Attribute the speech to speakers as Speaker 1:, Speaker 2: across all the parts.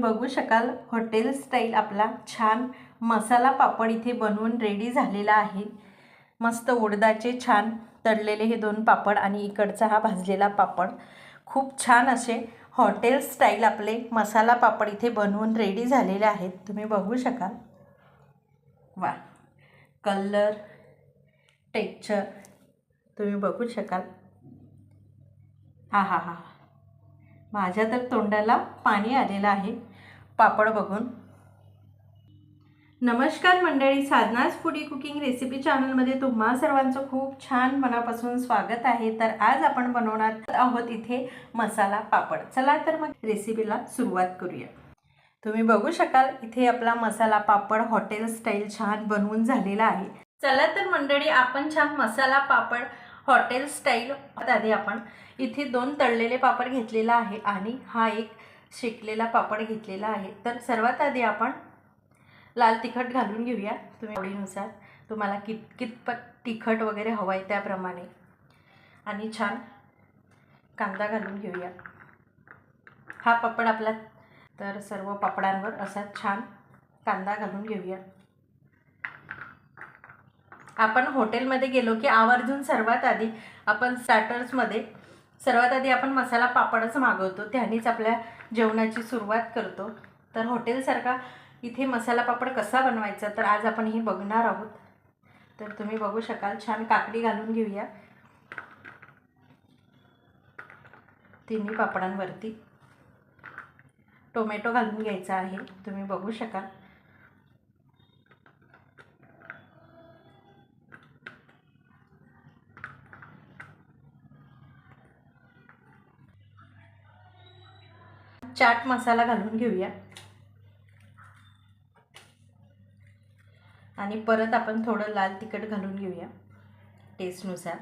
Speaker 1: बघू शकाल hotel style आपला छान मसाला पापड इथे बनवून रेडी झालेला आहे। मस्त उडदाचे छान तळलेले हे दोन पापड आणि इकडचा हा भाजलेला पापड, खूप छान असे हॉटेल स्टाईल आपले मसाला पापड इथे बनवून रेडी झालेले आहेत। तुम्ही बघू शकाल, वा कलर टेक्स्चर तुम्ही बघू शकाल। हा हा हा, माझ्या तर तोंडाला पाणी आलेलं आहे पापड बघून। नमस्कार मंडळी, साधनाज फूडी कुकिंग रेसिपी चॅनलमध्ये तुम्हा सर्वांचं खूप छान मनापासून स्वागत आहे। तर आज आपण बनवणार आहोत इथे मसाला पापड। चला तर मग रेसिपीला सुरुवात करूया। तुम्ही बघू शकाल इथे आपला मसाला पापड हॉटेल स्टाईल छान बनवून झालेला आहे। चला तर मंडळी आपण छान मसाला पापड हॉटेल स्टाईल आधी आपण इथे दोन तळलेले पापड घेतलेला आहे आणि हा एक शेकलेला पापड घेतलेला आहे। तर सर्वात आधी आपण लाल तिखट घालून घेऊया, तुम्ही आवडीनुसार तुम्हाला कितपत तिखट वगैरे हवं आहे त्याप्रमाणे, आणि छान कांदा घालून घेऊया। हा पापड आपला, तर सर्व पापडांवर असा छान कांदा घालून घेऊया। आपण हॉटेलमध्ये गेलो की आवर्जून सर्वात आधी आपण स्टार्टर्समध्ये सर्वात आधी आपण मसाला पापडच मागवतो, त्यानेच आपल्या जेवणाची सुरुवात करतो। तर हॉटेलसारखा इथे मसाला पापड कसा बनवायचा तर आज आपण हे बघणार आहोत। तर तुम्ही बघू शकाल छान काकडी घालून घेऊया तिन्ही पापडांवरती। टोमॅटो घालून घ्यायचा आहे, तुम्ही बघू शकाल। चाट मसाला घालून घेऊया आणि परत आपण थोडं लाल तिखट घालून घेऊया टेस्टनुसार।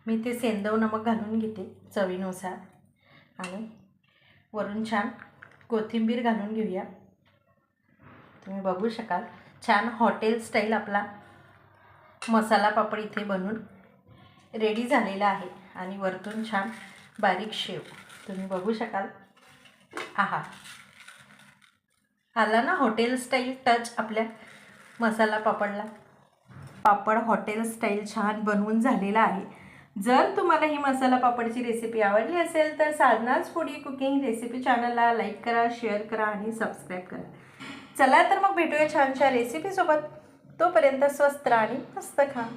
Speaker 1: मी ते सेंधव नमक घालून घेते चवीनुसार, आणि वरून छान कोथिंबीर घालून घेऊया। तुम्ही बघू शकाल छान हॉटेल स्टाईल आपला मसाला पापड इथे बनवून रेडी झालेला आहे, आणि वरतून छान बारीक शेव तुम्ही बघू शकाल। आहा, आला ना हॉटेल स्टाईल टच आपल्या मसाला पापडला। पापड हॉटेल स्टाईल छान बनवून झालेला आहे। जर तुम्हाला ही मसाला पापडची रेसिपी आवडली असेल तर साधनाज फूडी कुकिंग रेसिपी चॅनलला लाईक करा, शेअर करा आणि सबस्क्राईब करा। चला तर मग भेटूया छानशा रेसिपीसोबत। तोपर्यंत स्वस्त राहा आणि मस्त खा।